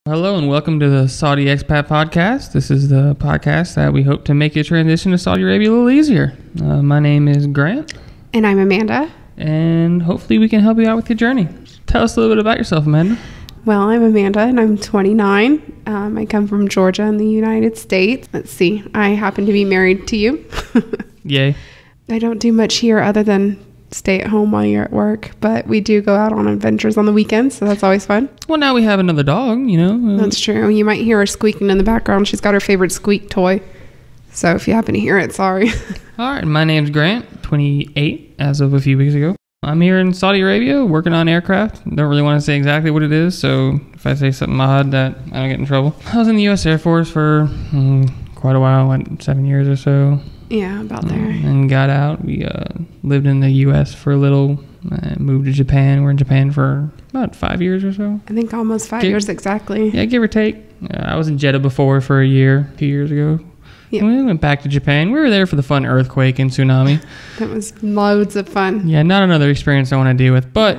Hello and welcome to the Saudi Expat Podcast. This is the podcast that we hope to make your transition to Saudi Arabia a little easier. My name is Grant. And I'm Amanda. And hopefully we can help you out with your journey. Tell us a little bit about yourself, Amanda. Well, I'm Amanda and I'm 29. I come from Georgia in the United States. Let's see. I happen to be married to you. Yay. I don't do much here other than stay at home while you're at work, but we do go out on adventures on the weekends, so that's always fun. Well, now we have another dog, you know. That's true. You might hear her squeaking in the background. She's got her favorite squeak toy. So if you happen to hear it, sorry. All right. My name's Grant, 28 as of a few weeks ago. I'm here in Saudi Arabia working on aircraft. Don't really want to say exactly what it is, so if I say something odd that I don't get in trouble. I was in the U.S. Air Force for quite a while, like 7 years or so. Yeah, about there. And got out. We lived in the U.S. for a little, moved to Japan. We're in Japan for about 5 years or so. I think almost 5 years exactly. Yeah, give or take. I was in Jeddah before for a year, 2 years ago. Yep. We went back to Japan. We were there for the fun earthquake and tsunami. That was loads of fun. Yeah, not another experience I want to deal with, but...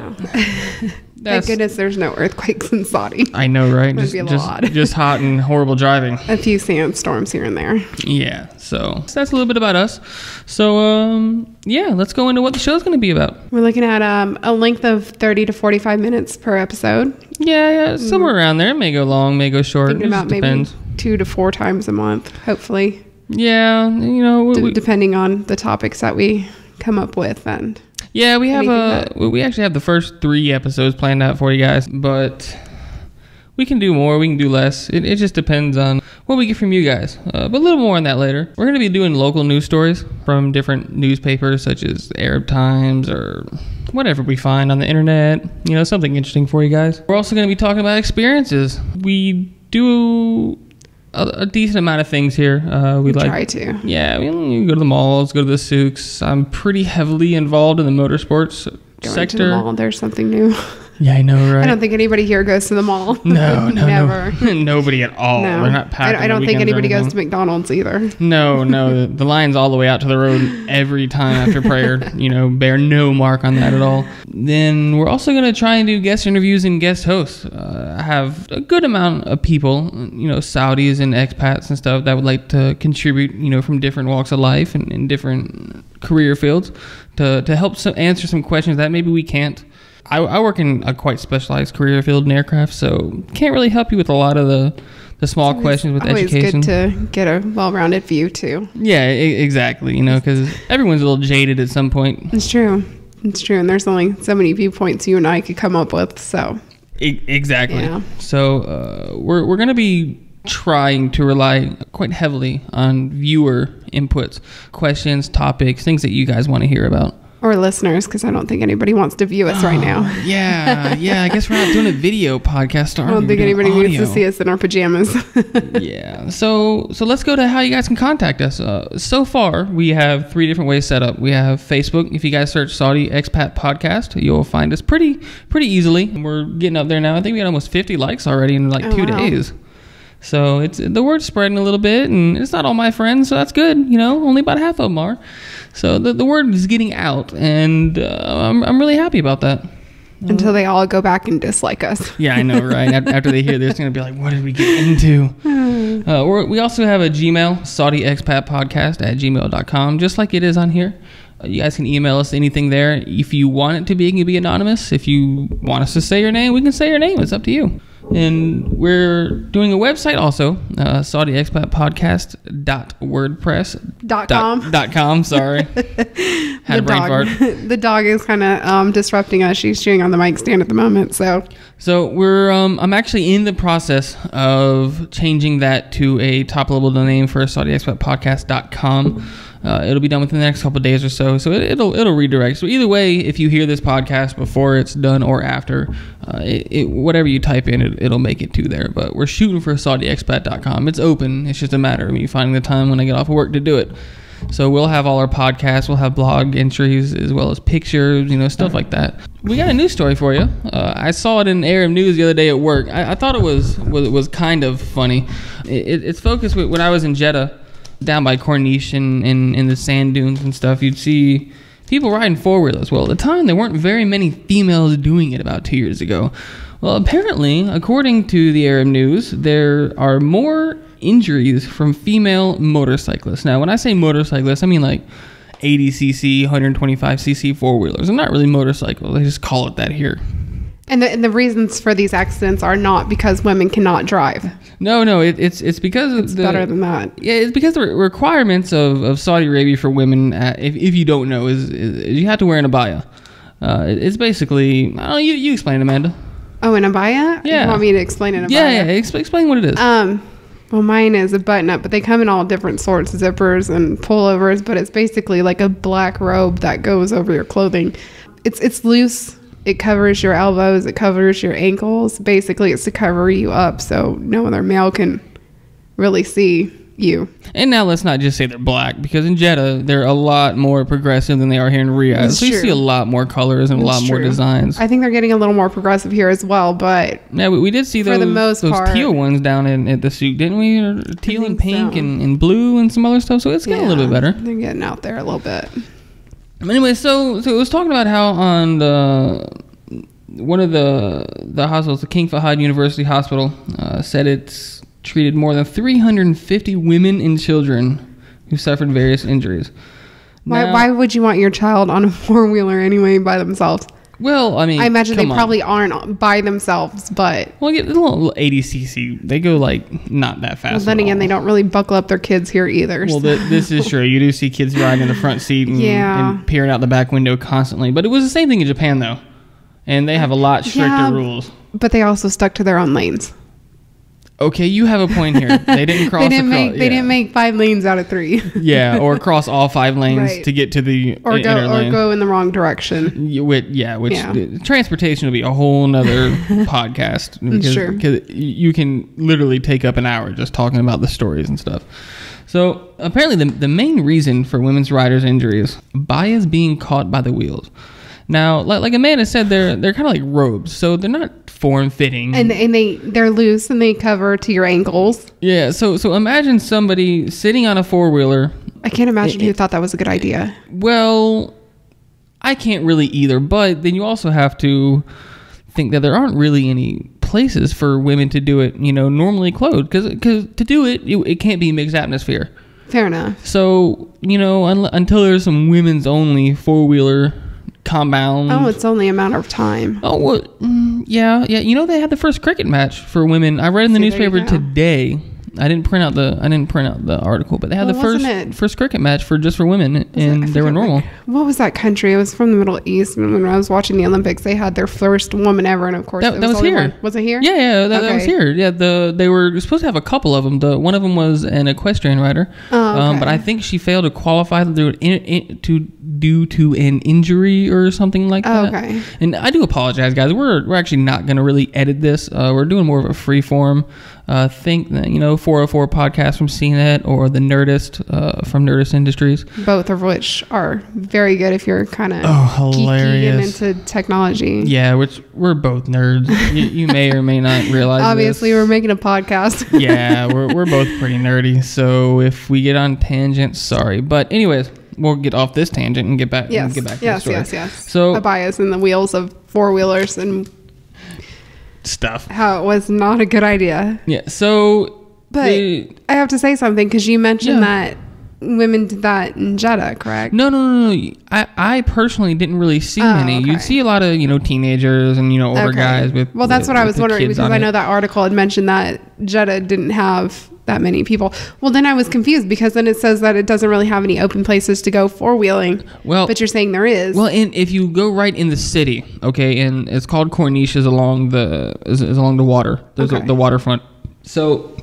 No. Thank goodness there's no earthquakes in Saudi. I know, right? Just hot and horrible driving. A few sandstorms here and there. Yeah, so that's a little bit about us. So, yeah, let's go into what the show's going to be about. We're looking at a length of 30 to 45 minutes per episode. Yeah, somewhere around there. It may go long, may go short. Thinking about maybe 2 to 4 times a month, hopefully. Yeah, you know, depending on the topics that we come up with and. Yeah, we actually have the first 3 episodes planned out for you guys, but we can do more, we can do less. It just depends on what we get from you guys. But a little more on that later. We're going to be doing local news stories from different newspapers such as Arab Times or whatever we find on the internet. You know, something interesting for you guys. We're also going to be talking about experiences. We do a decent amount of things here. We try to. Yeah, we go to the malls, go to the souks. I'm pretty heavily involved in the motorsports sector. To the mall, there's something new. Yeah, I know, right? I don't think anybody here goes to the mall. No, never. No. Nobody at all. No. They're not packed. I don't think anybody goes to McDonald's either. No. The line's all the way out to the road every time after prayer. You know, bear no mark on that at all. Then we're also going to try and do guest interviews and guest hosts. I have a good amount of people, you know, Saudis and expats and stuff that would like to contribute, you know, from different walks of life and in different career fields to help answer some questions that maybe we can't. I work in a quite specialized career field in aircraft, so can't really help you with a lot of the small questions with education. It's always good to get a well-rounded view, too. Yeah, exactly, you know, because everyone's a little jaded at some point. It's true, and there's only so many viewpoints you and I could come up with, so. Exactly. Yeah. So we're going to be trying to rely quite heavily on viewer inputs, questions, topics, things that you guys want to hear about. Or listeners, because I don't think anybody wants to view us right now. Yeah. I guess we're not doing a video podcast. I don't think anybody needs to see us in our pajamas. Yeah. So let's go to how you guys can contact us. So far, we have 3 different ways set up. We have Facebook. If you guys search Saudi Expat Podcast, you'll find us pretty easily. We're getting up there now. I think we got almost 50 likes already in 2 days. So the word's spreading a little bit, and it's not all my friends, so that's good. You know, only about half of them are. So the word is getting out, and I'm really happy about that. Until they all go back and dislike us. Yeah, I know, right? After they hear this, they're going to be like, what did we get into? We also have a Gmail, SaudiExpatPodcast@gmail.com, just like it is on here. You guys can email us anything there. If you want it to be, it can be anonymous. If you want us to say your name, we can say your name. It's up to you. And we're doing a website also, SaudiExpatPodcast.wordpress.com. Sorry. Had a brain fart. The dog is kind of disrupting us. She's chewing on the mic stand at the moment. So we're I'm actually in the process of changing that to a top level domain for SaudiExpatPodcast.com. It'll be done within the next couple of days or so. So it'll redirect. So either way, if you hear this podcast before it's done or after, whatever you type in, it'll make it to there. But we're shooting for SaudiExpat.com. It's open. It's just a matter of me finding the time when I get off of work to do it. So we'll have all our podcasts. We'll have blog entries as well as pictures, you know, stuff like that. We got a news story for you. I saw it in Arab News the other day at work. I thought it was kind of funny. It's focused with when I was in Jeddah, down by Corniche and in the sand dunes and stuff. You'd see people riding four-wheelers. Well, at the time, there weren't very many females doing it about 2 years ago. Well, apparently, according to the Arab News, there are more injuries from female motorcyclists. Now, when I say motorcyclists, I mean like 80cc, 125cc four-wheelers. They're not really motorcycles. They just call it that here. And the reasons for these accidents are not because women cannot drive. No, it's because of it's better than that. Yeah, it's because the requirements of Saudi Arabia for women, if you don't know, is you have to wear an abaya. It's basically, I don't know, you explain it, Amanda. Oh, an abaya? Yeah. You want me to explain an abaya? Yeah, explain what it is. Well, mine is a button-up, but they come in all different sorts, zippers and pullovers, but it's basically like a black robe that goes over your clothing. It's loose. It covers your elbows. It covers your ankles. Basically, it's to cover you up so no other male can really see you. And now let's not just say they're black, because in Jeddah, they're a lot more progressive than they are here in Riyadh. So you see a lot more colors and a lot more designs. I think they're getting a little more progressive here as well, but... Yeah, we did see those teal ones down at the souk, didn't we? Or teal and pink and blue and some other stuff. So it's getting a little bit better. They're getting out there a little bit. Anyway, so it was talking about how on one of the hospitals, the King Fahd University Hospital, said it's treated more than 350 women and children who suffered various injuries. Why would you want your child on a four-wheeler anyway by themselves? Well, I mean, I imagine they probably aren't by themselves, but... Well, get the little 80cc. They go, like, not that fast. Well, then again, they don't really buckle up their kids here either. Well, this is true. You do see kids riding in the front seat and peering out the back window constantly. But it was the same thing in Japan, though. And they have a lot stricter rules. But they also stuck to their own lanes. Okay, you have a point here. They didn't cross. They didn't make 5 lanes out of 3. Yeah, or cross all 5 lanes to get to the inner lane. Or go in the wrong direction. Transportation will be a whole nother podcast. Because you can literally take up an hour just talking about the stories and stuff. So apparently the main reason for women's riders' injuries, bias being caught by the wheels. Now, like Amanda said, they're kind of like robes, so they're not form-fitting, and they're loose and they cover to your ankles. Yeah, so imagine somebody sitting on a four-wheeler. I can't imagine who thought that was a good idea. Well, I can't really either, but then you also have to think that there aren't really any places for women to do it, normally clothed, because to do it, it can't be mixed atmosphere. Fair enough. So, until there's some women's only four-wheeler compound. Oh, it's only a matter of time. Oh, well, yeah. They had the first cricket match for women. I read in the newspaper today. I didn't print out the article, but they had the first cricket match for women, and they were normal. What was that country? It was from the Middle East. And when I was watching the Olympics, they had their first woman ever, and of course, that was here. Was it here? Yeah, that was here. Yeah, they were supposed to have a couple of them. One of them was an equestrian rider, but I think she failed to qualify due to an injury or something like that. Okay. And I do apologize, guys. We're actually not going to really edit this. We're doing more of a free form. Think that 404 podcast from CNET or the Nerdist from Nerdist Industries, both of which are very good if you're kind of hilarious geeky and into technology. Yeah, which we're both nerds. you may or may not realize. Obviously, we're making a podcast. Yeah, we're both pretty nerdy. So if we get on tangents, sorry. But anyways, we'll get off this tangent and get back. Yes. To the story. Yes. So a bias in the wheels of four-wheelers and stuff. How it was not a good idea. Yeah. So, but I have to say something because you mentioned that women did that in Jeddah, correct? No. I personally didn't really see many. Okay. You'd see a lot of teenagers and older guys with. Well, that's what I was wondering because I know that article had mentioned that Jeddah didn't have that many people. Well, then I was confused because then it says that it doesn't really have any open places to go four-wheeling. Well, but you're saying there is. Well, and if you go right in the city, okay, and it's called Corniche is along the water. There's the waterfront. So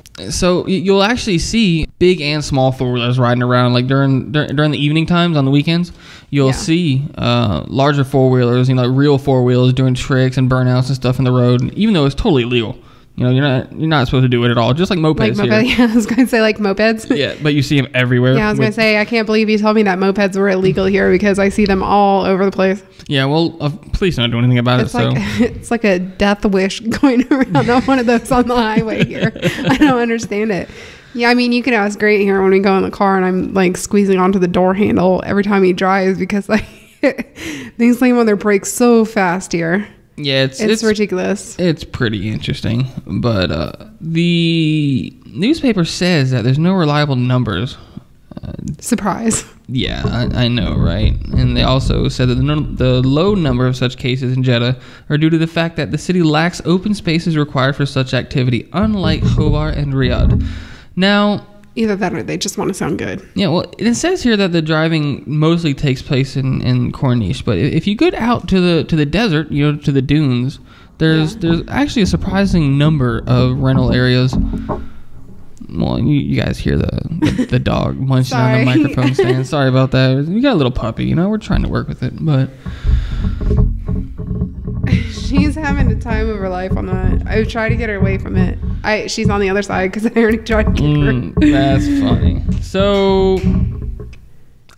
you'll actually see big and small four-wheelers riding around. Like during the evening times on the weekends, you'll see larger four-wheelers, real four-wheelers doing tricks and burnouts and stuff in the road, even though it's totally illegal. You're not supposed to do it at all. Just like mopeds here. Yeah, I was going to say like mopeds. Yeah, but you see them everywhere. Yeah, I was going to say, I can't believe you told me that mopeds were illegal here because I see them all over the place. Yeah, well, police don't do anything about it. It's like a death wish going around on one of those on the highway here. I don't understand it. Yeah, I mean, you can ask Grant here when we go in the car and I'm like squeezing onto the door handle every time he drives because like they slam on their brakes so fast here. Yeah, it's ridiculous. It's pretty interesting, but the newspaper says that there's no reliable numbers. Surprise. Yeah, I know, right? And they also said that the low number of such cases in Jeddah are due to the fact that the city lacks open spaces required for such activity, unlike Hobart and Riyadh. Now, either that or they just want to sound good. Yeah, well, it says here that the driving mostly takes place in Corniche, but if you get out to the desert, to the dunes, there's actually a surprising number of rental areas. Well, you guys hear the dog munching on the microphone stand. Sorry about that. We got a little puppy, we're trying to work with it, but she's having the time of her life on that. I tried to get her away from it. She's on the other side because I already tried to kick her. That's funny. So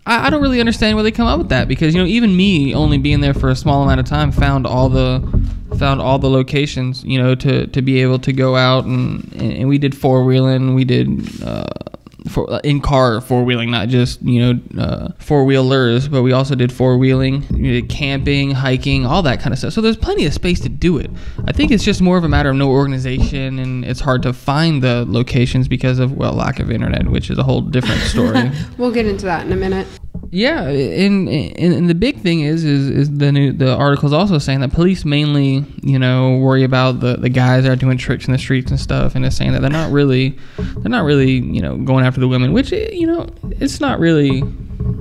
I don't really understand where they come up with that, because even me only being there for a small amount of time found all the locations to be able to go out and we did four-wheeling. We did in-car four-wheeling, not just four-wheelers, but we also did four-wheeling. We did camping, hiking, all that kind of stuff. So there's plenty of space to do it. I think it's just more of a matter of no organization, and it's hard to find the locations because of lack of internet, which is a whole different story. We'll get into that in a minute. Yeah, and the big thing is the article's also saying that police mainly worry about the guys that are doing tricks in the streets and stuff, and it's saying that they're not really going after the women, which it's not really.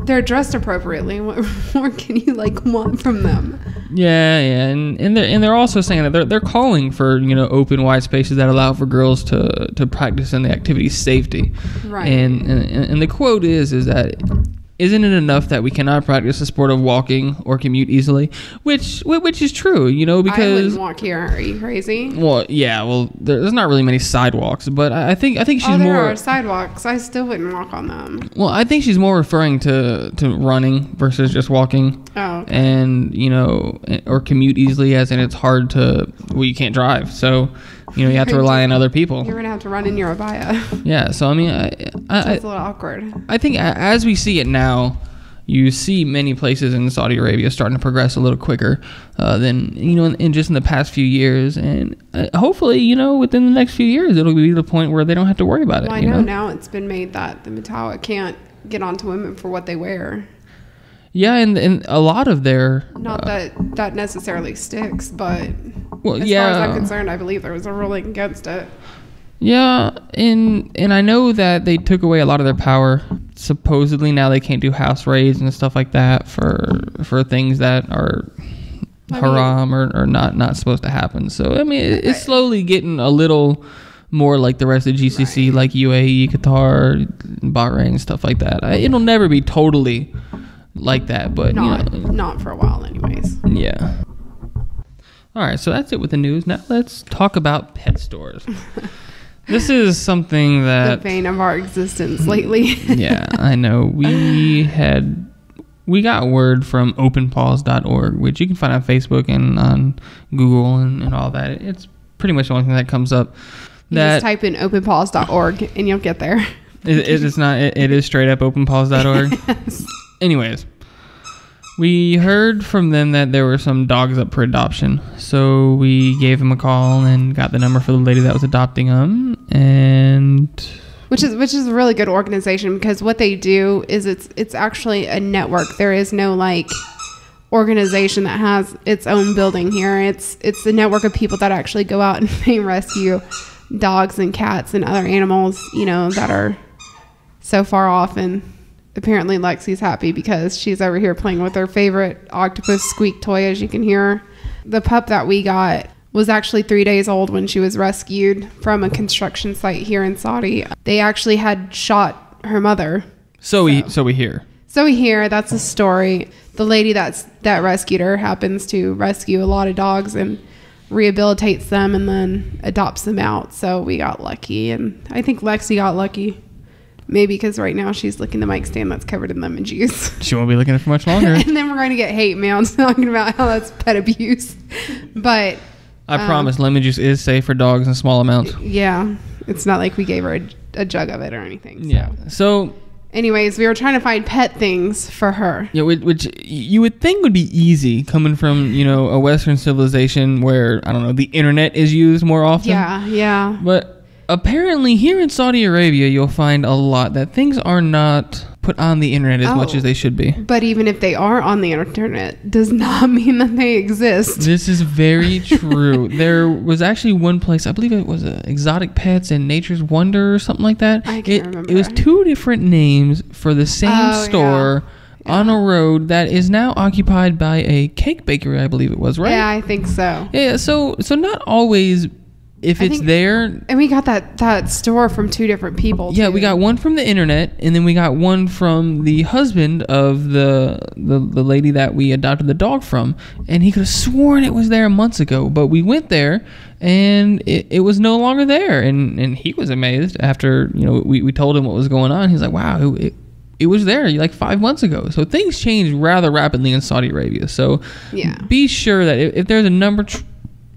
They're dressed appropriately. What more can you want from them? Yeah, and they're also saying that they're calling for open wide spaces that allow for girls to practice in the activity's safety. Right. And the quote is that. Isn't it enough that we cannot practice the sport of walking or commute easily? Which is true, because I wouldn't walk here. Are you crazy? Well, yeah. Well, there's not really many sidewalks, but I think she's more. There are sidewalks. I still wouldn't walk on them. Well, I think she's more referring to running versus just walking. Oh. Okay. And or commute easily, as in it's hard to. Well, you can't drive, so. You have to rely on other people. You're going to have to run in your abaya. Yeah, so I mean... It's a little awkward. I think as we see it now, you see many places in Saudi Arabia starting to progress a little quicker than, in the past few years. And hopefully, within the next few years, it'll be to the point where they don't have to worry about it. Well, I know now it's been made that the Matawa can't get onto women for what they wear. Yeah, and a lot of their... Not that necessarily sticks, but... Well, as far as I'm concerned, I believe there was a ruling against it. Yeah, and I know that they took away a lot of their power. Supposedly now they can't do house raids and stuff like that for things that are haram or not supposed to happen. So, I mean, it's slowly getting a little more like the rest of GCC, right. Like UAE, Qatar, Bahrain, stuff like that. It'll never be totally like that, but... Not for a while anyways. Yeah. All right, so that's it with the news. Now let's talk about pet stores. This is something that... The bane of our existence lately. Yeah, I know. We got word from openpaws.org, which you can find on Facebook and on Google and all that. It's pretty much the only thing that comes up. You just type in openpaws.org and you'll get there. It is straight up openpaws.org. Yes. Anyways. We heard from them that there were some dogs up for adoption, so we gave them a call and got the number for the lady that was adopting them, and which is a really good organization, because what they do is it's actually a network. There is no organization that has its own building here. It's a network of people that actually go out and they rescue dogs and cats and other animals, that are so far off. And apparently Lexi's happy because she's over here playing with her favorite octopus squeak toy, as you can hear. The pup that we got was actually 3 days old when she was rescued from a construction site here in Saudi. They actually had shot her mother. So we hear. So we hear. That's a story. The lady that rescued her happens to rescue a lot of dogs and rehabilitates them and then adopts them out. So we got lucky, and I think Lexi got lucky. Maybe because right now she's licking the mic stand that's covered in lemon juice. She won't be licking it for much longer. And then we're going to get hate mail talking about how that's pet abuse. But I promise lemon juice is safe for dogs in small amounts. Yeah. It's not like we gave her a jug of it or anything. So. Yeah. So Anyways, we were trying to find pet things for her. Yeah, which you would think would be easy coming from, a Western civilization where, I don't know, the internet is used more often. Yeah. But apparently here in Saudi Arabia, you'll find a lot that things are not put on the internet as much as they should be. But even if they are on the internet, does not mean that they exist. This is very true. There was actually one place, I believe it was Exotic Pets and Nature's Wonder or something like that. I can't remember. It was 2 different names for the same store on a road that is now occupied by a cake bakery, I believe it was, right? Yeah, I think so. Yeah, so not always if it's there. And we got that store from 2 different people. Yeah, too. we got one from the internet, and then we got one from the husband of the lady that we adopted the dog from, and he could have sworn it was there months ago, but we went there and it was no longer there, and he was amazed after we told him what was going on. He's like, wow, it was there like 5 months ago. So things change rather rapidly in Saudi Arabia. So be sure that if there's a number,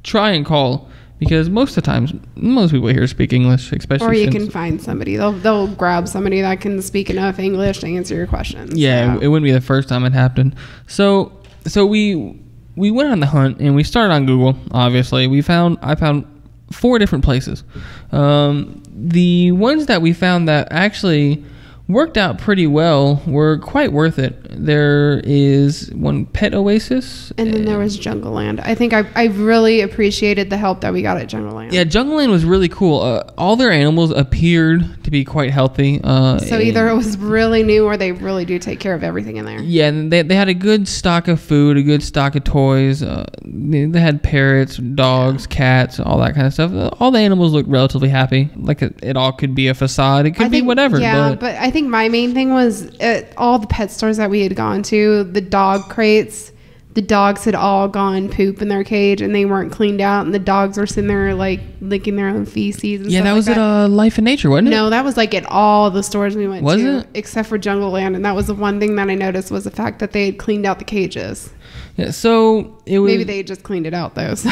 try and call. Because most of the times, most people here speak English, especially. Or you can find somebody. They'll grab somebody that can speak enough English to answer your questions. Yeah, so. It wouldn't be the first time it happened. So we went on the hunt and we started on Google. Obviously, I found 4 different places. The ones that we found that actually worked out pretty well were quite worth it. There is one Pet Oasis. And then there was Jungle Land. I think I really appreciated the help that we got at Jungle Land. Yeah, Jungle Land was really cool. All their animals appeared to be quite healthy. So either it was really new or they really do take care of everything in there. Yeah, and they had a good stock of food, a good stock of toys. They had parrots, dogs, cats, all that kind of stuff. All the animals looked relatively happy. Like it all could be a facade. It could be whatever. Yeah, but I think my main thing was at all the pet stores that we had gone to, the dog crates, the dogs had all gone poop in their cage and they weren't cleaned out, and the dogs were sitting there like licking their own feces and stuff that was like at Life and Nature, wasn't it? No, that was like at all the stores we went to. Was it? Except for Jungle Land, and that was the one thing that I noticed was the fact that they had cleaned out the cages. Yeah, so it was... Maybe they just cleaned it out though. So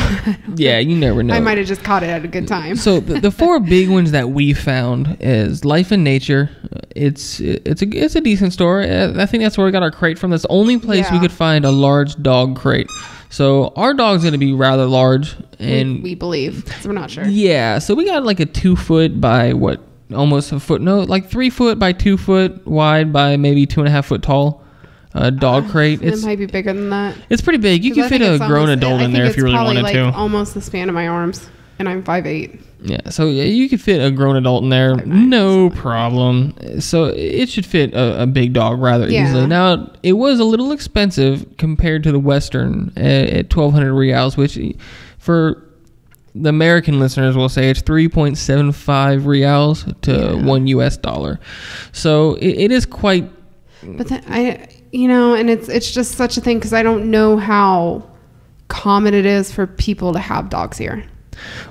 yeah, you never know. I might have just caught it at a good time. So the 4 big ones that we found is Life and Nature. It's a decent store. I think that's where we got our crate from. That's the only place we could find a large dog crate. So our dog's going to be rather large, and we believe, because we're not sure. Yeah, so we got like a 2 foot by almost a foot. No, like 3 foot by 2 foot wide by maybe 2.5 foot tall. Dog crate. It might be bigger than that. It's pretty big. You can fit a grown adult in there if you really wanted to. Almost the span of my arms, and I'm 5'8". Yeah, so you could fit a grown adult in there, no problem. So it should fit a big dog rather easily. Now, it was a little expensive compared to the Western at 1,200 Rials, which for the American listeners will say it's 3.75 Rials to $1 US. So it is quite... But then and it's just such a thing because I don't know how common it is for people to have dogs here.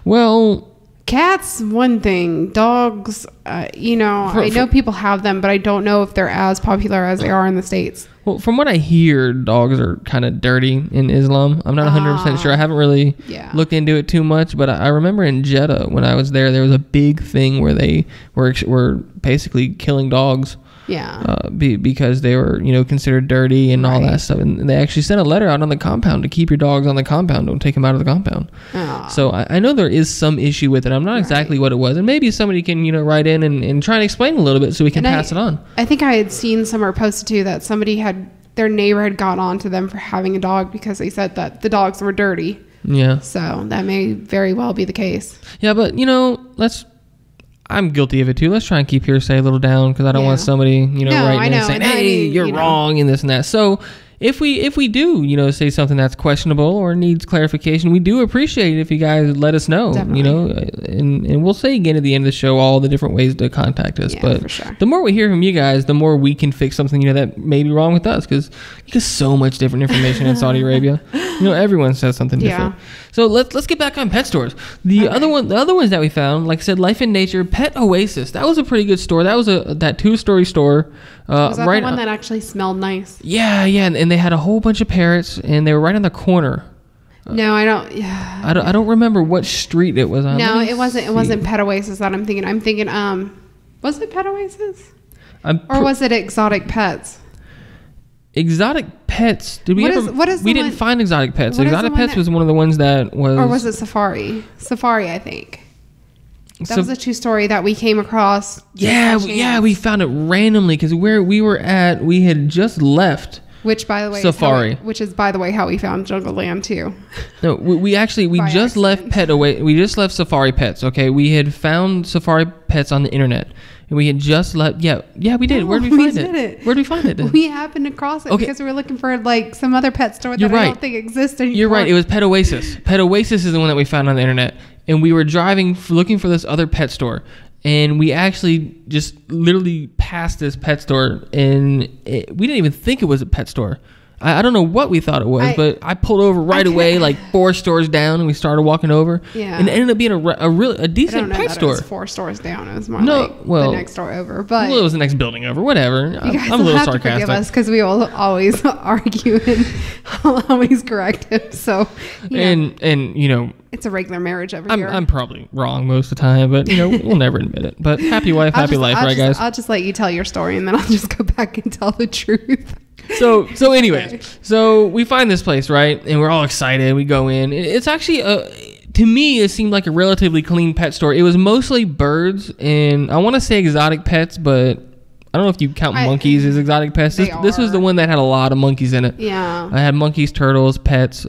Well, cats, one thing. Dogs, I know people have them, but I don't know if they're as popular as they are in the States. Well, from what I hear, dogs are kind of dirty in Islam. I'm not 100% sure. I haven't really looked into it too much, but I remember in Jeddah when I was there was a big thing where they were basically killing dogs. Yeah. Because they were, considered dirty and all that stuff. And they actually sent a letter out on the compound to keep your dogs on the compound. Don't take them out of the compound. So I know there is some issue with it. I'm not exactly what it was. And maybe somebody can, write in and try and explain a little bit so we can pass it on. I think I had seen somewhere posted too that their neighbor had got on to them for having a dog because they said that the dogs were dirty. Yeah. So that may very well be the case. Yeah, but, I'm guilty of it too. Let's try and keep hearsay a little down because I don't want somebody, writing in and saying, hey, you're wrong in this and that. So if we do, say something that's questionable or needs clarification, we do appreciate it if you guys let us know, and we'll say again at the end of the show all the different ways to contact us. But for sure. The more we hear from you guys, the more we can fix something, that may be wrong with us because you get so much different information in Saudi Arabia. Everyone says something different. So let's get back on pet stores. The other ones that we found, like I said, Life and Nature, Pet Oasis. That was a pretty good store. That was that 2-story store. Was that the one that actually smelled nice? Yeah, and they had a whole bunch of parrots, and they were right on the corner. No, I don't. Yeah, I don't remember what street it was on. No, it wasn't. It wasn't Pet Oasis that I'm thinking. Was it Pet Oasis? Or was it exotic pets? Exotic pets? Did we What ever? is- what is the we didn't one- find exotic pets. what is the Exotic one pets that- was one of the ones that was. Or was it Safari? Safari, I think. That So- was a true story that we came across. Yeah, just by yeah, chance. we found it randomly because where we were at, we had just left. Which, by the way, Safari. which is, by the way, how we found Jungle Land too. No, we By just left accident. we just left Safari Pets. Okay, we had found Safari Pets on the internet, and we had just left. Yeah, we did. No, Where did we we find did it? it. Where did we find it? We happened to cross it Okay. because we were looking for like some other pet store You're that I right. don't think exists anymore. You're right. It was Pet Oasis. Pet Oasis is the one that we found on the internet, and we were driving looking for this other pet store, and we actually just literally passed this pet store, and we didn't even think it was a pet store. I don't know what we thought it was, but I pulled over right away, like 4 stores down, and we started walking over. Yeah. And it ended up being a I decent don't know pet that store. It was 4 stores down. It was more No, like well, the next door over. But Well, it was the next building over. Whatever. you I'm guys a will little have to forgive sarcastic. us because we will always argue and I'll always correct him. So And you know, it's a regular marriage over I'm here. probably wrong most of the time, but you know, we'll never admit it. But happy wife, happy life, right, guys? I'll just let you tell your story and then I'll just go back and tell the truth. So anyways, so we find this place, right? And we're all excited. We go in. It's actually to me, it seemed like a relatively clean pet store. It was mostly birds and I want to say exotic pets, but I don't know if you count monkeys as exotic pets. This was the one that had a lot of monkeys in it. Yeah. I had monkeys, turtles, pets.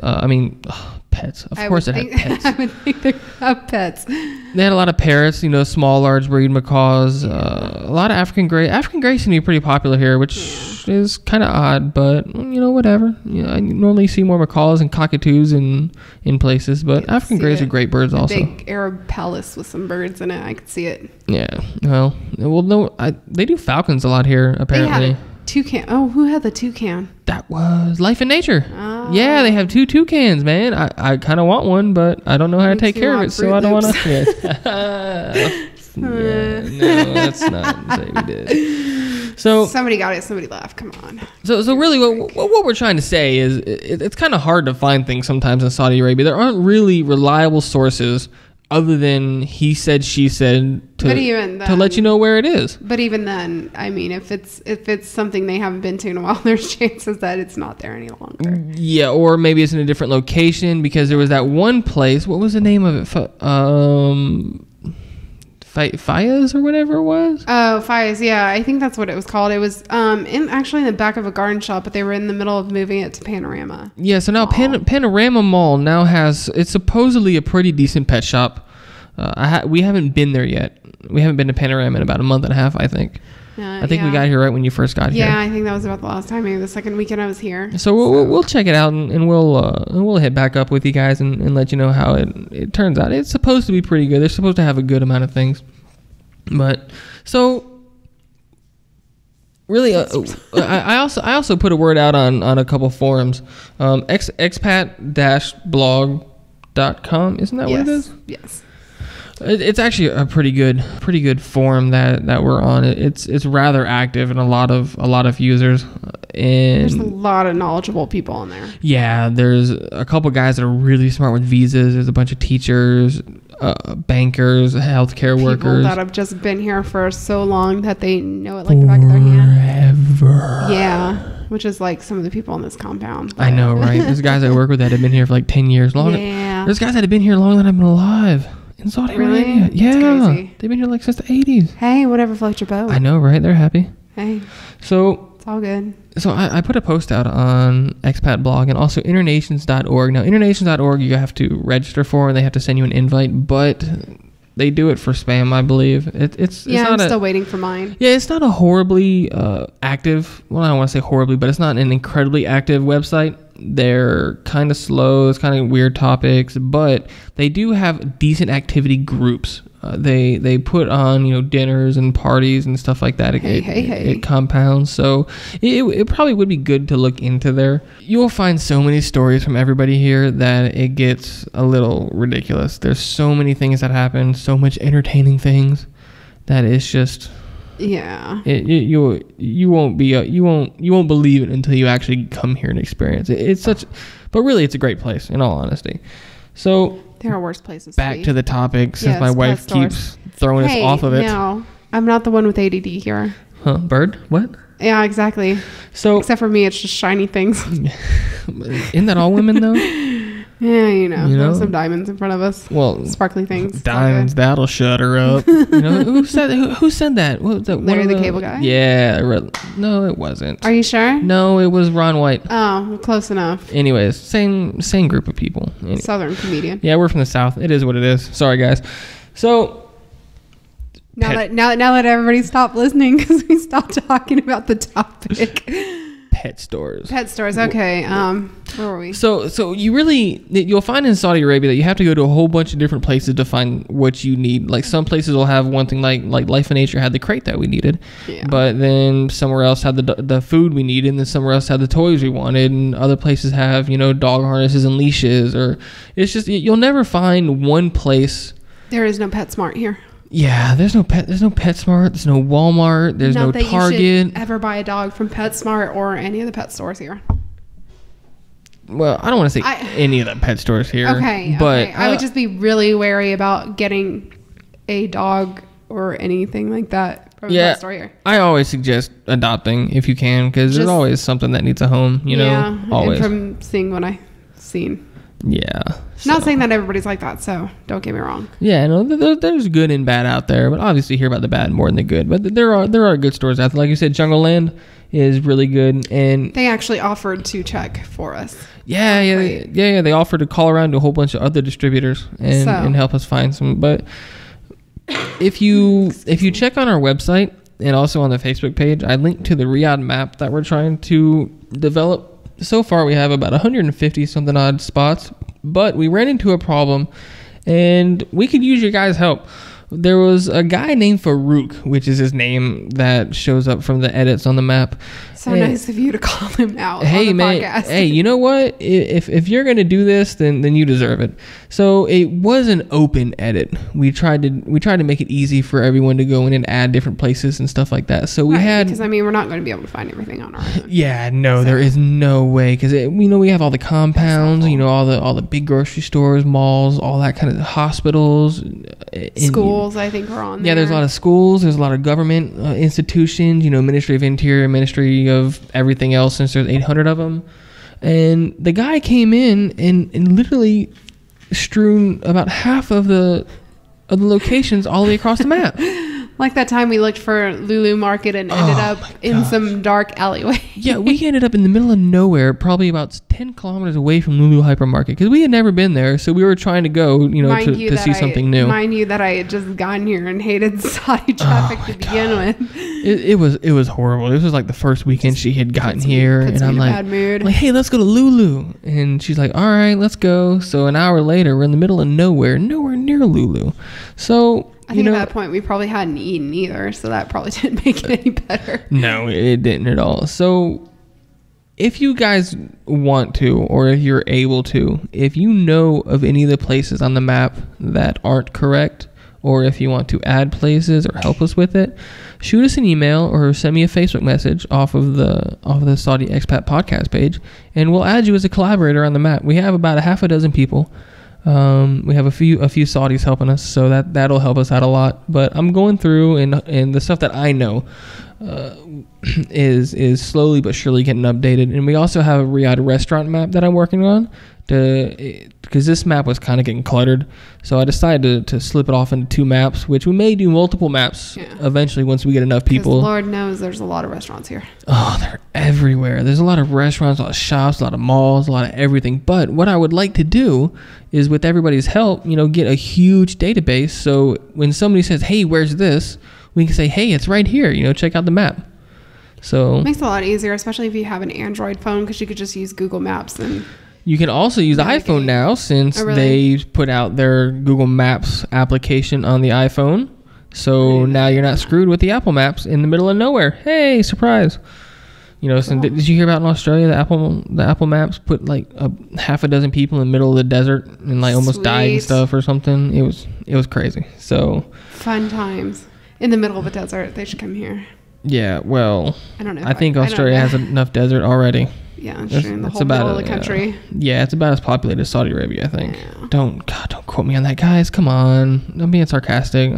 Pets. Of course it had pets. I would think they have pets. They had a lot of parrots, you know, small, large breed macaws, a lot of African gray. African gray seem to be pretty popular here, which is kind of odd, but, you know, whatever. You know, I normally see more macaws and cockatoos in places, but African grays are great birds also. Big Arab palace with some birds in it. I could see it. Yeah. Well, no, they do falcons a lot here, apparently. They had a toucan. Oh, who had the toucan? That was Life in Nature. Oh. Yeah, they have 2 toucans, man. I kind of want one, but I don't know how to take care of it, so I don't want to. No, that's not say we did. So somebody got it. Somebody left. Come on. So really, what we're trying to say is it's kind of hard to find things sometimes in Saudi Arabia. There aren't really reliable sources other than he said, she said to let you know where it is. But even then, I mean, if it's something they haven't been to in a while, there's chances that it's not there any longer. Yeah, or maybe it's in a different location because there was that one place. What was the name of it? Fayez or whatever it was. Oh, Fayez. Yeah, I think that's what it was called. It was actually in the back of a garden shop, but they were in the middle of moving it to Panorama. Yeah, so now Panorama Mall now it's supposedly a pretty decent pet shop. We haven't been there yet. We haven't been to Panorama in about a month and a half, I think. I think we got here right when you first got here. Yeah, I think that was about the last time, maybe the second weekend I was here. So we'll check it out and we'll hit back up with you guys and let you know how it turns out. It's supposed to be pretty good. They're supposed to have a good amount of things. But so really, I also put a word out on a couple forums. expat-blog.com, isn't that what it is? Yes. It's actually a pretty good forum that we're on. It's rather active and a lot of users. And there's a lot of knowledgeable people on there. Yeah, there's a couple guys that are really smart with visas. There's a bunch of teachers, bankers, healthcare workers. People that have just been here for so long that they know it like the back of their hand. Forever. Yeah, which is like some of the people on this compound. I know, right? There's guys I work with that have been here for like 10 years. Yeah. There's guys that have been here longer than I've been alive. In Saudi Arabia. Yeah. They've been here like since the 80s. Hey, whatever floats your boat. I know, right? They're happy. Hey. So it's all good. So I put a post out on expat blog and also internations.org. Now, internations.org you have to register for and they have to send you an invite, but they do it for spam, I believe. It's I'm still waiting for mine. Yeah, it's not a horribly active, well, I don't want to say horribly, but it's not an incredibly active website. They're kind of slow. It's kind of weird topics, but they do have decent activity groups. They put on dinners and parties and stuff like that. It compounds, so it probably would be good to look into there. You will find so many stories from everybody here that it gets a little ridiculous. There's so many things that happen, so much entertaining things that it's just. Yeah. You won't believe it until you actually come here and experience it. But really it's a great place in all honesty. So there are worse places. Back to the topic since my wife keeps throwing us off of it. No, I'm not the one with ADD here. Huh? Bird? What? Yeah, exactly. So, except for me, it's just shiny things. isn't that all women though? Yeah, you know, some diamonds in front of us. Well, sparkly things. Diamonds, that'll shut her up. Who said that? What was that? Larry the Cable Guy? Yeah. No, it wasn't. Are you sure? No, it was Ron White. Oh, well, close enough. Anyways, same group of people. Anyway. Southern comedian. Yeah, we're from the South. It is what it is. Sorry, guys. So now that everybody stopped listening because we stopped talking about the topic. Pet stores. Okay. Where were we? So you'll find in Saudi Arabia that you have to go to a whole bunch of different places to find what you need. Like some places will have one thing, like Life and Nature had the crate that we needed, but then somewhere else had the food we needed, and then somewhere else had the toys we wanted, and other places have dog harnesses and leashes. Or it's just you'll never find one place. There is no PetSmart here. Yeah, there's no PetSmart, there's no Walmart, there's no Target. You should ever buy a dog from PetSmart or any of the pet stores here. Well, I don't want to say any of the pet stores here. Okay, but I would just be really wary about getting a dog or anything like that from a pet store here. I always suggest adopting if you can, because there's always something that needs a home. Always. And from seeing what I've seen. Yeah. Not saying that everybody's like that, so don't get me wrong. Yeah, no, there's good and bad out there, but obviously you hear about the bad more than the good. But there are good stores out there. Like you said, Jungle Land is really good, and they actually offered to check for us. Yeah. They offered to call around to a whole bunch of other distributors and help us find some. But if you check on our website and also on the Facebook page, I linked to the Riyadh map that we're trying to develop. So far, we have about 150 something odd spots, but we ran into a problem, and we could use your guys' help. There was a guy named Farouk, which is his name that shows up from the edits on the map. So nice of you to call him out on the podcast. Hey, you know what? If you're gonna do this, then you deserve it. So it was an open edit. We tried to make it easy for everyone to go in and add different places and stuff like that. So we had, because we're not going to be able to find everything on our own. Yeah, no, there is no way, because we have all the compounds, all the big grocery stores, malls, all that kind of hospitals, schools. I think are on there. Yeah, there's a lot of schools. There's a lot of government institutions. Ministry of Interior, Ministry of everything else, since there's 800 of them. And the guy came in and literally strewn about half of the locations all the way across the map. Like that time we looked for Lulu Market and ended up in some dark alleyway. Yeah, we ended up in the middle of nowhere, probably about 10 kilometers away from Lulu Hypermarket, because we had never been there. So we were trying to go, to see something new. Mind you that I had just gotten here and hated Saudi traffic to begin with. It was horrible. This was like the first weekend she had gotten here, and I'm like, bad mood. Like, hey, let's go to Lulu. And she's like, all right, let's go. So an hour later, we're in the middle of nowhere near Lulu. So I think at that point we probably hadn't eaten either, so that probably didn't make it any better. No, it didn't at all. So if you guys want to, or if you're able to, if you know of any of the places on the map that aren't correct, or if you want to add places or help us with it, shoot us an email or send me a Facebook message off of the Saudi Expat podcast page, and we'll add you as a collaborator on the map. We have about a half a dozen people. We have a few Saudis helping us, so that'll help us out a lot. But I'm going through, and the stuff that I know is slowly but surely getting updated. And we also have a Riyadh restaurant map that I'm working on, because this map was kind of getting cluttered. So I decided to slip it off into two maps, which we may do multiple maps eventually once we get enough people. Lord knows there's a lot of restaurants here. Oh, they're everywhere. There's a lot of restaurants, a lot of shops, a lot of malls, a lot of everything. But what I would like to do is, with everybody's help, get a huge database. So when somebody says, hey, where's this? We can say, hey, it's right here. Check out the map. So it makes it a lot easier, especially if you have an Android phone, because you could just use Google Maps. And you can also use the iPhone now, since they put out their Google Maps application on the iPhone. So now you're not screwed with the Apple Maps in the middle of nowhere. Hey, surprise. So did you hear about in Australia, the Apple Maps put like half a dozen people in the middle of the desert and like almost died and stuff or something? It was crazy. So fun times in the middle of a desert. They should come here. Yeah, well, I don't know. I think Australia has enough desert already. Yeah, in the whole middle of the country. Yeah, it's about as populated as Saudi Arabia, I think. Yeah. Don't quote me on that, guys. Come on, I'm being sarcastic.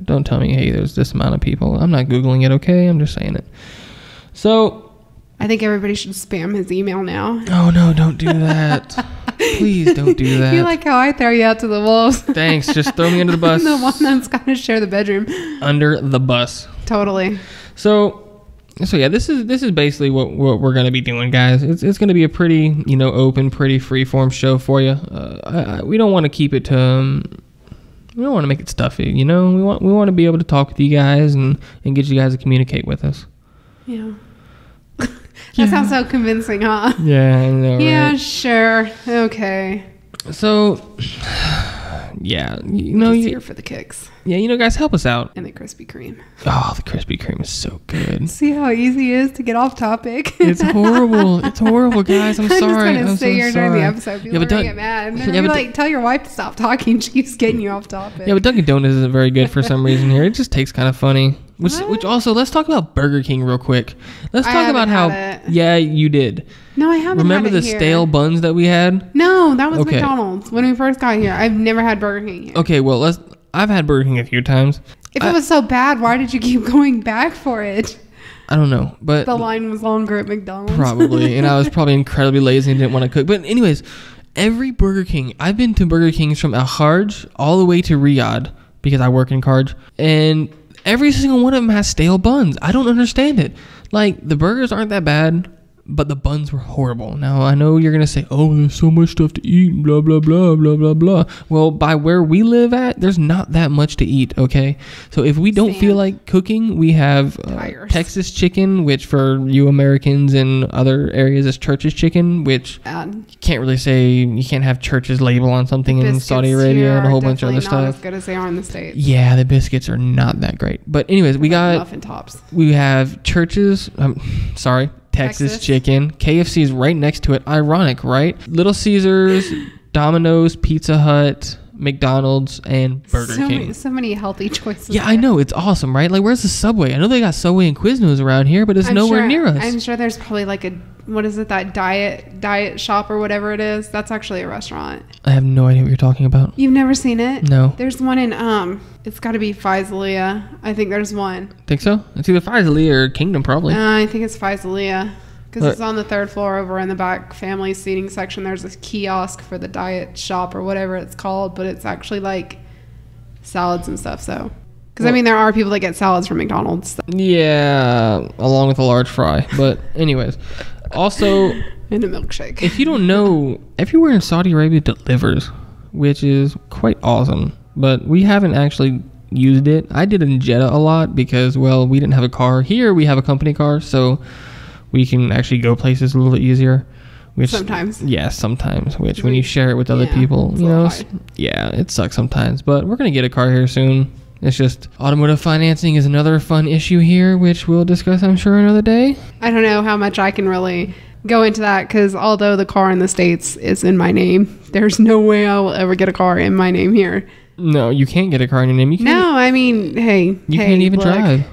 Don't tell me, hey, there's this amount of people. I'm not googling it, okay? I'm just saying it. So, I think everybody should spam his email now. Oh no, don't do that. Please don't do that. You like how I throw you out to the wolves? Thanks. Just throw me under the bus. The one that's got to share the bedroom. Under the bus. Totally. So yeah, this is basically what we're gonna be doing, guys. It's gonna be a pretty open, pretty freeform show for you. We don't want to keep it to. We don't want to make it stuffy. We want to be able to talk with you guys and get you guys to communicate with us. Yeah. That sounds so convincing, huh? Yeah, I know. Yeah, right? Sure. Okay. So, yeah, Just here for the kicks. Yeah, guys, help us out. And the Krispy Kreme. Oh, the Krispy Kreme is so good. See how easy it is to get off topic? It's horrible. It's horrible, guys. I'm sorry. I'm just going to sit here during the episode. People are going to get mad. And then tell your wife to stop talking. She keeps getting you off topic. Yeah, but Dunkin' Donuts isn't very good for some reason here. It just tastes kind of funny. Which also, let's talk about Burger King real quick. Let's talk about how... Yeah, you did. No, I haven't. Remember the stale buns that we had? No, that was McDonald's when we first got here. I've never had Burger King here. Okay, well, I've had Burger King a few times. If it was so bad, why did you keep going back for it? I don't know, but... The line was longer at McDonald's. Probably, and I was probably incredibly lazy and didn't want to cook. But anyways, every Burger King... I've been to Burger Kings from Al Kharj all the way to Riyadh because I work in Kharj, and every single one of them has stale buns. I don't understand it. Like, the burgers aren't that bad, but the buns were horrible. Now, I know you're going to say, oh, there's so much stuff to eat, blah, blah, blah, blah, blah, blah. Well, by where we live at, there's not that much to eat, okay? So if we don't feel like cooking, we have Texas chicken, which for you Americans in other areas is Church's chicken, which you can't really say, you can't have Church's label on something in Saudi Arabia and a whole bunch of other stuff. Not as good as they are in the States. Yeah, the biscuits are not that great. But anyways, we got... muffin tops. We have Church's, Texas chicken. KFC is right next to it. Ironic, right? Little Caesars, Domino's, Pizza Hut, McDonald's, and Burger King. So many healthy choices. Yeah, I know. It's awesome, right? Like, where's the Subway? I know they got Subway and Quiznos around here, but it's nowhere near us. I'm sure there's probably like what is it, that diet shop or whatever it is? That's actually a restaurant. I have no idea what you're talking about. You've never seen it? No. There's one in, it's got to be Faisalia. I think there's one. Think so? It's either Faisalia or Kingdom, probably. I think it's Faisalia. Because it's on the third floor over in the back family seating section. There's this kiosk for the diet shop or whatever it's called, but it's actually like salads and stuff. So, because there are people that get salads from McDonald's. So. Yeah, along with a large fry. But anyways, also and a milkshake. If you don't know, everywhere in Saudi Arabia delivers, which is quite awesome. But we haven't actually used it. I did in Jeddah a lot because, well, we didn't have a car. Here we have a company car, so we can actually go places a little bit easier. Sometimes. Yeah, sometimes. Which when you share it with other people, it sucks sometimes. But we're going to get a car here soon. It's just automotive financing is another fun issue here, which we'll discuss, I'm sure, another day. I don't know how much I can really go into that because although the car in the States is in my name, there's no way I will ever get a car in my name here. No, you can't get a car in your name. You can't, no, I mean, you can't even drive.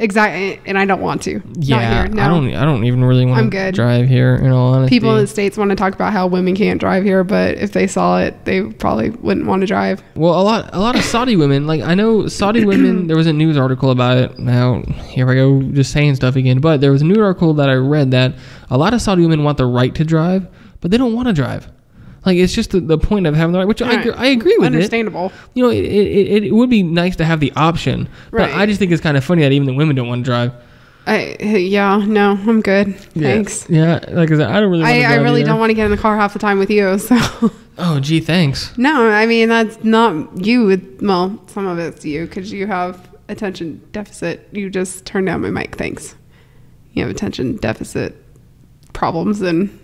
Exactly, and I don't want to. Yeah, not here, no. I don't even really want to drive here. In all honesty, people in the States want to talk about how women can't drive here, but if they saw it, they probably wouldn't want to drive. Well, a lot of Saudi women, like I know Saudi women. There was a news article about it. Now here I go, just saying stuff again. But there was a news article that I read that a lot of Saudi women want the right to drive, but they don't want to drive. Like, it's just the point of having the right, which I agree with. Understandable. It would be nice to have the option, but I just think it's kind of funny that even the women don't want to drive. I'm good. Thanks. Yeah, like I said, I don't really want to drive I really don't want to get in the car half the time with you, so. Oh, gee, thanks. No, I mean, that's not you. Well, some of it's you, because you have attention deficit. You just turned down my mic, thanks. You have attention deficit problems, and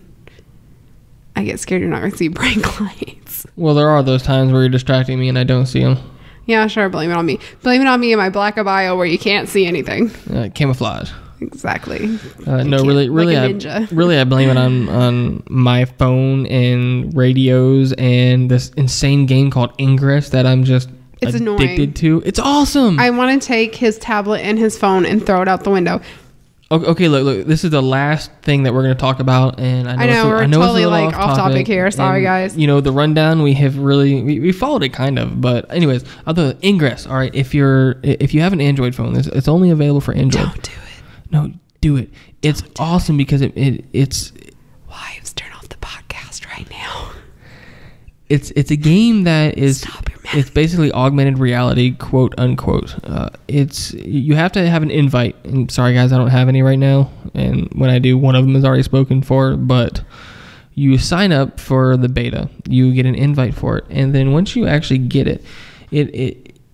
I get scared you're not going to see brake lights. Well, there are those times where you're distracting me and I don't see them. Yeah, sure. Blame it on me. Blame it on me and my black abaya where you can't see anything. Camouflage. Exactly. No, really, I blame it on my phone and radios and this insane game called Ingress that I'm just addicted to. It's awesome. I want to take his tablet and his phone and throw it out the window. Okay, look. This is the last thing that we're going to talk about, and I know we're it's totally a little like off topic here. Sorry, guys. You know, the rundown we have really we followed it kind of, but anyways, other Ingress. All right, if you have an Android phone, it's only available for Android. Don't do it. No, do it. It's awesome because it's. Wives, turn off the podcast right now. It's a game that is. Stop your mouth. It's basically augmented reality, quote unquote. You have to have an invite. And sorry guys, I don't have any right now. And when I do, one of them is already spoken for. But you sign up for the beta. You get an invite for it, and then once you actually get it,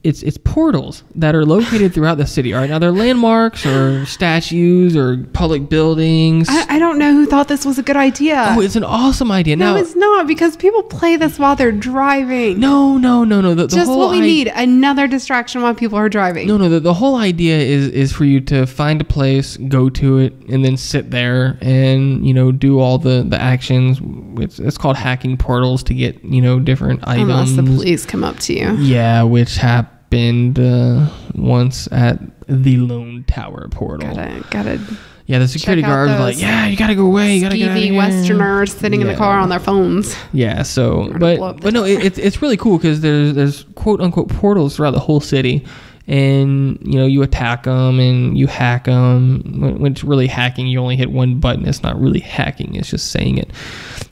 it's portals that are located throughout the city. All right, now they're landmarks or statues or public buildings. I don't know who thought this was a good idea. Oh, it's an awesome idea. No, Now, it's not, because people play this while they're driving. No. The Just whole what we need, another distraction while people are driving. No. The whole idea is for you to find a place, go to it, and then sit there and do all the actions. It's called hacking portals to get different items. Unless the police come up to you. Yeah, which happened once at the Lone Tower portal. Gotta. Yeah, the security guard was like, "Yeah, you gotta go away. You gotta get out of here." Westerners sitting in the car on their phones. Yeah, so but no, it's really cool because there's quote unquote portals throughout the whole city, and you attack them and you hack them. When it's really hacking, you only hit one button. It's not really hacking; it's just saying it.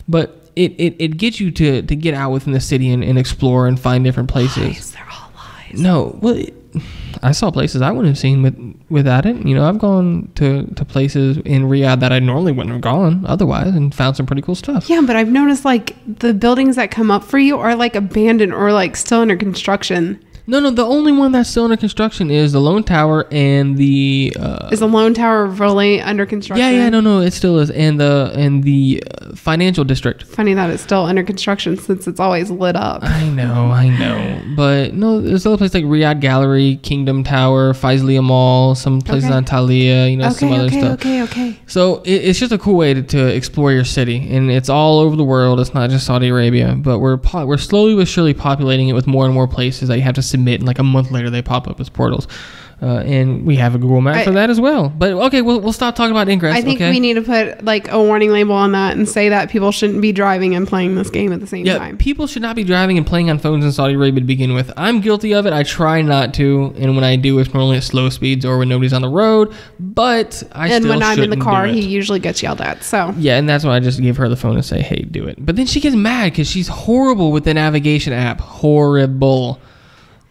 But it gets you to get out within the city and explore and find different places. Lies, they're all lies. No, well, I saw places I wouldn't have seen without it. I've gone to places in Riyadh that I normally wouldn't have gone otherwise and found some pretty cool stuff. Yeah, but I've noticed like the buildings that come up for you are like abandoned or like still under construction. No, the only one that's still under construction is the Lone Tower and the... is the Lone Tower really under construction? Yeah, no, it still is. And the financial district. Funny that it's still under construction since it's always lit up. I know. But no, there's other places like Riyadh Gallery, Kingdom Tower, Faisaliya Mall, some places on Talia, some other stuff. Okay. So it's just a cool way to explore your city. And it's all over the world. It's not just Saudi Arabia. But we're slowly but surely populating it with more and more places that you have to submit, and like a month later they pop up as portals, and we have a Google map for that as well. But okay, we'll stop talking about Ingress. I think we need to put like a warning label on that and say that people shouldn't be driving and playing this game at the same time. People should not be driving and playing on phones in Saudi Arabia to begin with. I'm guilty of it. I try not to, and when I do, it's normally at slow speeds or when nobody's on the road. But when I'm in the car, he usually gets yelled at. So yeah, and that's why I just give her the phone and say, "Hey, do it." But then she gets mad because she's horrible with the navigation app. Horrible.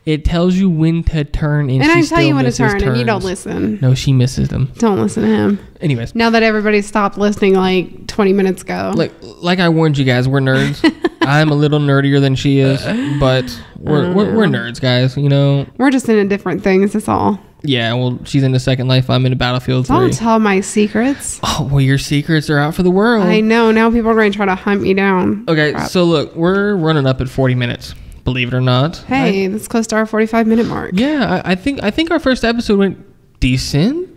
It tells you when to turn, and I tell you when to turn, and you don't listen. No, she misses them. Don't listen to him. Anyways, now that everybody stopped listening like 20 minutes ago, like I warned you guys, we're nerds. I'm a little nerdier than she is, but we're nerds, guys. We're just into different things. That's all. Yeah, well, she's into Second Life. I'm into Battlefield 3. Don't tell my secrets. Oh, well, your secrets are out for the world. I know. Now people are going to try to hunt me down. Okay, so look, we're running up at 40 minutes. Believe it or not. Hey, that's close to our 45-minute mark. Yeah, I think our first episode went decent.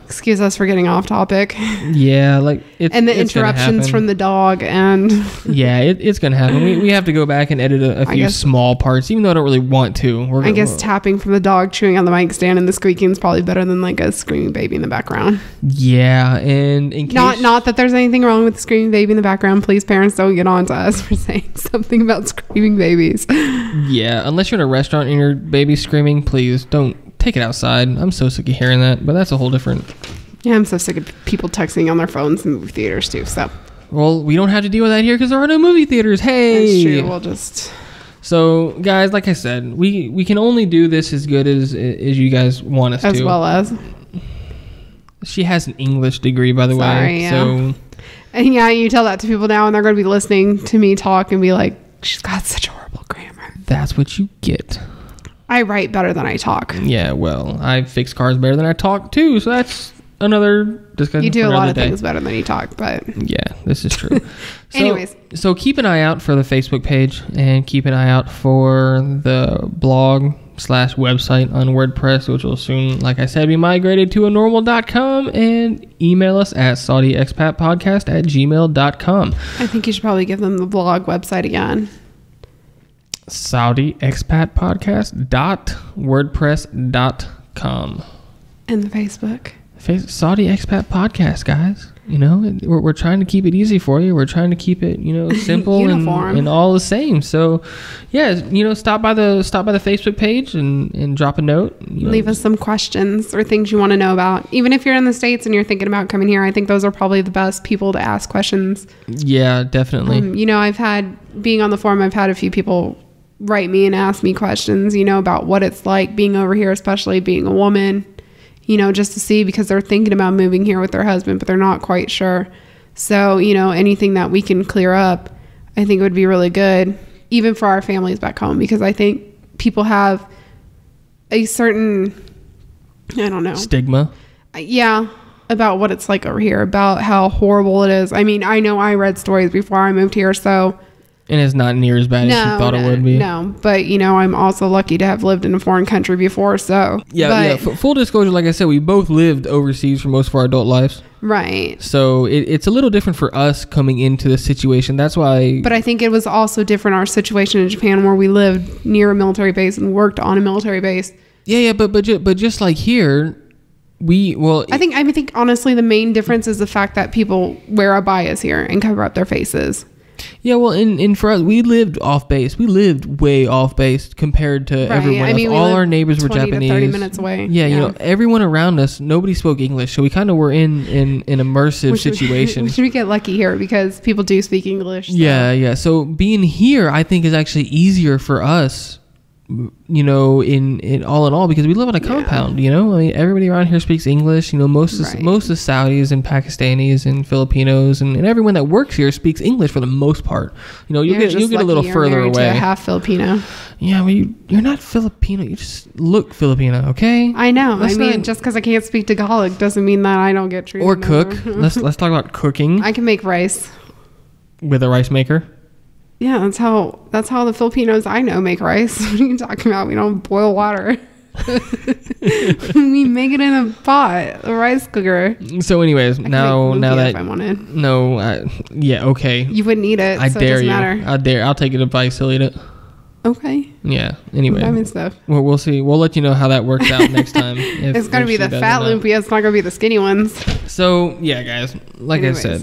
Excuse us for getting off topic. Yeah, and the interruptions from the dog and yeah, it's gonna happen. We have to go back and edit a few small parts, even though I don't really want to. I guess tapping from the dog, chewing on the mic stand, and the squeaking is probably better than like a screaming baby in the background. Yeah, and in case not that there's anything wrong with the screaming baby in the background. Please, parents, don't get on to us for saying something about screaming babies. Yeah, unless you're in a restaurant and your baby's screaming, please don't. Take it outside. I'm so sick of hearing that, but that's a whole different... Yeah, I'm so sick of people texting on their phones in movie theaters too, so... Well, we don't have to deal with that here because there are no movie theaters. Hey! That's true. We'll just... So, guys, like I said, we can only do this as good as you guys want us to. As well as... She has an English degree, by the way. Yeah. So... And yeah, you tell that to people now and they're going to be listening to me talk and be like, she's got such horrible grammar. That's what you get. I write better than I talk. Yeah, well, I fix cars better than I talk too, so that's another discussion. You do a lot of things better than you talk, but... Yeah, this is true. Anyways. So keep an eye out for the Facebook page and keep an eye out for the blog/website on WordPress, which will soon, like I said, be migrated to a normal.com, and email us at saudiexpatpodcast@gmail.com. I think you should probably give them the blog website again. SaudiExpatPodcast.wordpress.com. And the Facebook. Saudi Expat Podcast, guys. You know, we're trying to keep it easy for you. We're trying to keep it, you know, simple and all the same. So, yeah, you know, stop by the Facebook page and drop a note. Leave us some questions or things you want to know about. Even if you're in the States and you're thinking about coming here, I think those are probably the best people to ask questions. Yeah, definitely. You know, being on the forum, I've had a few people write me and ask me questions, you know, about what it's like being over here, especially being a woman. You know, just to see, because they're thinking about moving here with their husband, but they're not quite sure. So, you know, anything that we can clear up, I think would be really good, even for our families back home, because I think people have a certain, I don't know, stigma. Yeah, about what it's like over here, about how horrible it is. I mean, I know I read stories before I moved here, so. And it's not near as bad as you thought it would be. No, but, you know, I'm also lucky to have lived in a foreign country before, so. Yeah. Full disclosure, like I said, we both lived overseas for most of our adult lives. Right. So it's a little different for us coming into the situation. That's why. But I think it was also different, our situation in Japan, where we lived near a military base and worked on a military base. Yeah, but just like here, I think honestly the main difference is the fact that people wear abayas here and cover up their faces. Yeah, well, and for us, we lived off base. We lived way off base compared to everyone else. All our neighbors were Japanese. 20 to 30 minutes away. Yeah, you know, everyone around us, nobody spoke English, so we kind of were in an immersive situation. We get lucky here because people do speak English. So. Yeah. So being here, I think, is actually easier for us. You know, in all, because we live on a compound. You know, I mean, everybody around here speaks English. You know, most of Saudis and Pakistanis and Filipinos and everyone that works here speaks English for the most part. You know, you'll get a little further away. To half Filipino. Yeah, well, you're not Filipino. You just look Filipino, okay? I know. Just because I can't speak Tagalog doesn't mean that I don't get treated. Or cook. Let's talk about cooking. I can make rice with a rice maker. Yeah, that's how the Filipinos I know make rice. What are you talking about? We don't boil water. We make it in a pot, a rice cooker. So, anyways, now that if I wanted. Yeah, okay. You wouldn't eat it. I dare you. Matter. I dare. I'll take it advice. He'll eat it. Okay. Yeah. Anyway. I mean stuff. Well, we'll see. We'll let you know how that works out next time. It's gonna be the fat lumpia. It's not gonna be the skinny ones. So yeah, guys. I said,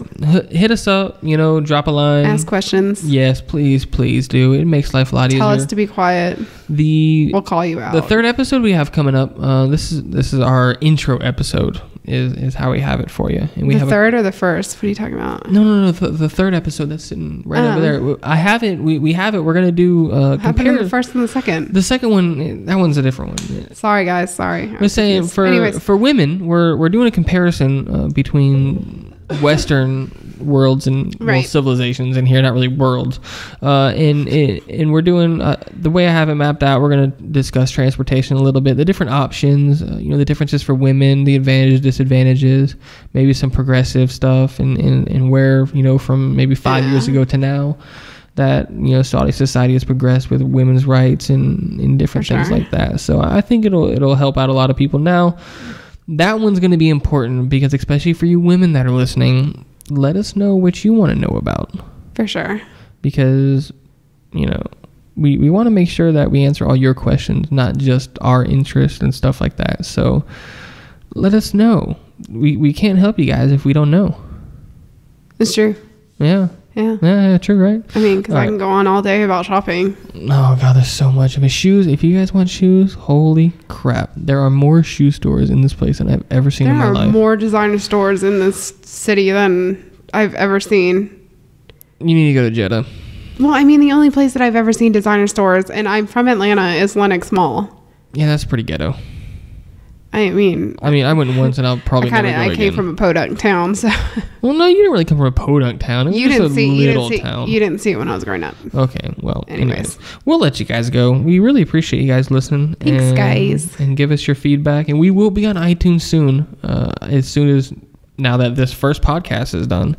hit us up. You know, drop a line. Ask questions. Yes, please do. It makes life a lot easier. Tell us to be quiet. We'll call you out. The third episode we have coming up. This is our intro episode. Is how we have it for you. And we have third or the first? What are you talking about? No. The third episode that's sitting right over there. I have it. We have it. We're gonna do compare the first and the second. The second one, that one's a different one. Sorry, guys. Sorry. I'm saying for women, we're doing a comparison between Western worlds and civilizations in here, not really worlds. And we're doing the way I have it mapped out. We're going to discuss transportation a little bit, the different options, you know, the differences for women, the advantages, disadvantages, maybe some progressive stuff, and where, you know, from maybe 5 years ago to now, that, you know, Saudi society has progressed with women's rights and different things like that. So I think it'll help out a lot of people. Now, that one's going to be important because, especially for you women that are listening, let us know what you want to know about. For sure. Because, you know, we want to make sure that we answer all your questions, not just our interests and stuff like that. So let us know. We can't help you guys if we don't know. It's true. Yeah. Yeah, true, right? I mean, because I can go on all day about shopping. Oh, God, there's so much. I mean, shoes, if you guys want shoes, holy crap. There are more shoe stores in this place than I've ever seen in my life. There are more designer stores in this city than I've ever seen. You need to go to Jeddah. Well, I mean, the only place that I've ever seen designer stores, and I'm from Atlanta, is Lenox Mall. Yeah, that's pretty ghetto. I mean, I went once, and I'll probably never go again. I came from a podunk town, so. Well, no, you didn't really come from a podunk town. It was just a little town. You didn't see it when I was growing up. Okay, well, anyways, we'll let you guys go. We really appreciate you guys listening. Thanks, guys. And give us your feedback. And we will be on iTunes soon. As soon as, now that this first podcast is done,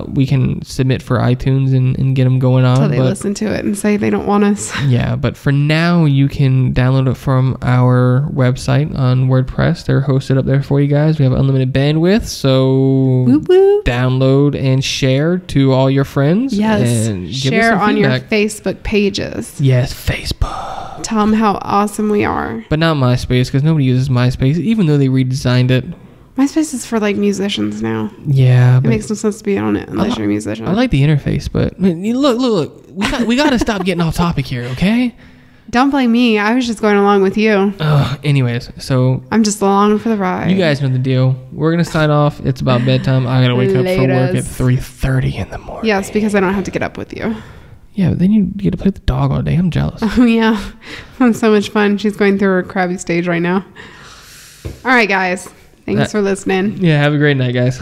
we can submit for iTunes and get them going on. Until they listen to it and say they don't want us. Yeah, but for now, you can download it from our website on WordPress. They're hosted up there for you guys. We have unlimited bandwidth, so download and share to all your friends. Yes, and share on your Facebook pages. Yes, Facebook. Tell them how awesome we are. But not MySpace, because nobody uses MySpace, even though they redesigned it MySpace is for like musicians now. Yeah, It makes no sense to be on it unless you're a musician. I like the interface, but look. We got to stop getting off topic here, okay? Don't blame me. I was just going along with you. Anyways, so I'm just along for the ride. you guys know the deal. We're gonna sign off. It's about bedtime. I gotta wake up for work at 3:30 in the morning. Yes, because I don't have to get up with you. Yeah, but then you get to play with the dog all day. I'm jealous. Oh yeah, it's so much fun. She's going through her crabby stage right now. All right, guys. Thanks for listening. Yeah, have a great night, guys.